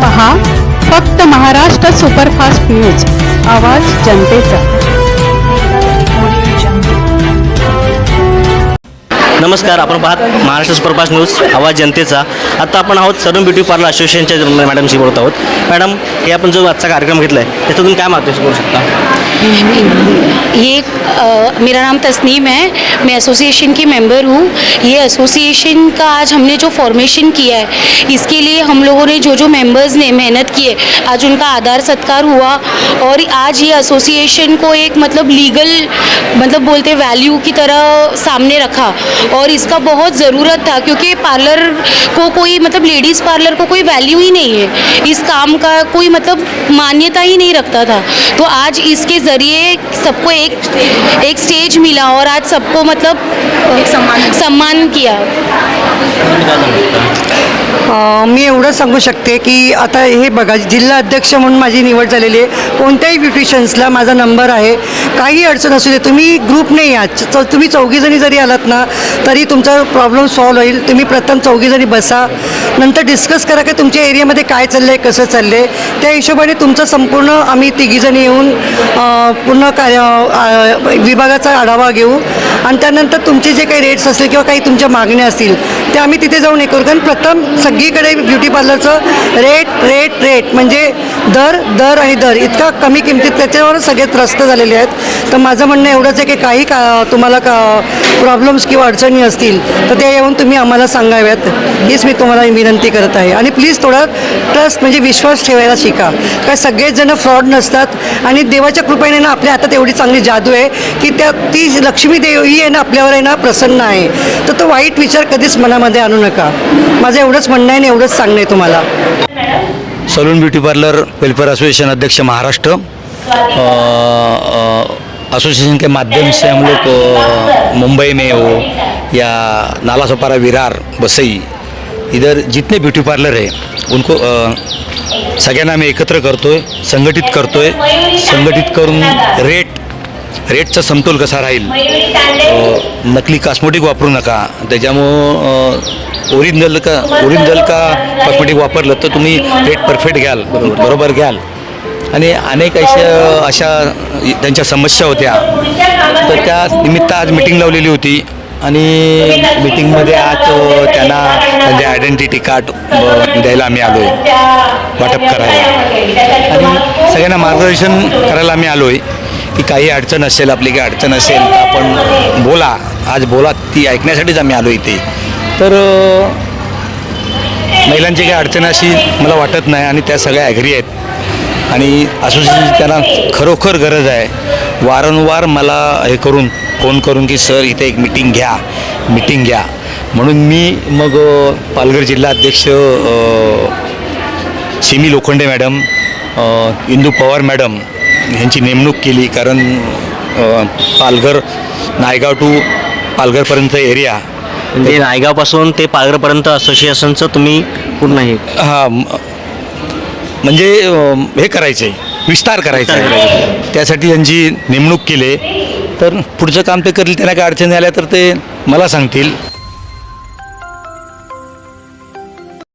पहा फक्त Maharashtra superfast news, आवाज जनतेचा। नमस्कार, आपण पाहत महाराष्ट्र सुपरफास्ट न्यूज, आवाज जनतेचा। आता आपण आहोत सलून ब्युटी पार्लर असोसिएशनच्या मॅडमशी बोलत आहोत। मॅडम, हे आपण जो आजचा कार्यक्रम घेतला आहे त्याच्यातून काय मार्गदर्शन करू शकता? मेरा नाम तस्नीम है, मैं एसोसिएशन की मेंबर हूँ। ये एसोसिएशन का आज हमने जो फॉर्मेशन किया है, इसके लिए हम लोगों ने जो मेंबर्स ने मेहनत की है, आज उनका आदर सत्कार हुआ। और आज ये एसोसिएशन को एक लीगल बोलते वैल्यू की तरह सामने रखा। और इसका बहुत ज़रूरत था, क्योंकि पार्लर को कोई लेडीज़ पार्लर को कोई वैल्यू ही नहीं है, इस काम का कोई मान्यता ही नहीं रखता था। तो आज इसके ज़रिए सबको एक स्टेज मिला और आज सबको सम्मान किया। मी एवढं सांगू शकते की आता हे बघा, जिल्हा अध्यक्ष म्हणून माझी निवड झालेली आहे। कोणत्याही ब्युटिशियन्सला माझा नंबर आहे, काही अडचण असू दे, तुम्ही ग्रुपने या, तुम्ही चौघीजणी जरी आलात ना तरी तुमचा प्रॉब्लेम सॉल्व्ह होईल। तुम्ही प्रथम चौघीजणी बसा, नंतर डिस्कस करा की तुमच्या एरियामध्ये काय चाललं आहे, कसं चाललं आहे, त्या हिशोबाने तुमचं संपूर्ण आम्ही तिघीजणी येऊन पूर्ण विभागाचा आढावा घेऊ। आणि त्यानंतर तुमचे जे काही रेट्स असतील किंवा काही तुमच्या मागण्या असतील ते आम्ही तिथे जाऊन हे करू। कारण प्रथम सगळीकडे ब्युटी पार्लरचं रेट म्हणजे दर आणि दर इतका कमी किमतीत, त्याच्यावरच सगळे त्रस्त झालेले आहेत। तर माझं म्हणणं एवढंच आहे की काही तुम्हाला प्रॉब्लेम्स किंवा अडचणी असतील तर ते येऊन तुम्ही आम्हाला सांगाव्यात, हीच मी तुम्हाला विनंती करत आहे। आणि प्लीज थोडा ट्रस्ट म्हणजे विश्वास ठेवायला शिका, काय सगळेच जण फ्रॉड नसतात। आणि देवाच्या कृपेने ना आपल्या हातात एवढी चांगली जादू आहे की ती लक्ष्मी देव ही आहे ना आपल्यावर आहे ना प्रसन्न आहे। तर तो वाईट विचार कधीच मनामध्ये आणू नका, माझं एवढंच म्हणणं आहे आणि एवढंच सांगणं आहे तुम्हाला। Salon beauty parlour welfare association अध्यक्ष महाराष्ट्र। एसोसिएशन के माध्यम से हम लोग मुंबई में हो या नालासोपारा, विरार, बसई, इधर जितने ब्यूटी पार्लर है उनको सगळ्यांना आम्ही एकत्र करतोय, संघटित करतोय। संघटित करून रेटचा समतोल कसा राहील, नकली कॉस्मेटिक वापरू नका, त्याच्यामुळं ओरिजिनल का कॉस्मेटिक वापरलं तर तुम्ही रेट परफेक्ट घ्याल, बरोबर घ्याल। आणि अनेक अशा त्यांच्या समस्या होत्या, तर त्या निमित्त आज मीटिंग लावलेली होती। आणि मीटिंगमध्ये आज त्यांना त्यांचे आयडेंटिटी कार्ड द्यायला आम्ही आलो आहे, वाटप करायला आणि सगळ्यांना मार्गदर्शन करायला आम्ही आलो आहे की काही अडचण असेल, आपली काही अडचण असेल तर आपण बोला, आज बोला, ती ऐकण्यासाठीच आम्ही आलो इथे। तर महिलांची काही अडचण अशी मला वाटत नाही आणि त्या सगळ्या ॲग्री आहेत आणि असोसिएशनची त्यांना खरोखर गरज आहे। वारंवार मला हे करून फोन करून की सर इथे एक मीटिंग घ्या म्हणून मी मग पालघर जिल्हा अध्यक्ष सिमी लोखंडे मॅडम, इंदू पवार मॅडम यांची नेमणूक केली। कारण पालघर, नायगाव टू पालघरपर्यंत एरिया, म्हणजे नायगावपासून ते पालघरपर्यंत असोसिएशनचं तुम्ही पूर्ण हे म्हणजे हे करायचं आहे, विस्तार करायचा आहे, त्यासाठी त्यांची नेमणूक केली। तर पुढचं काम ते करतील, त्यांना काय अडचणी आल्या तर ते मला सांगतील।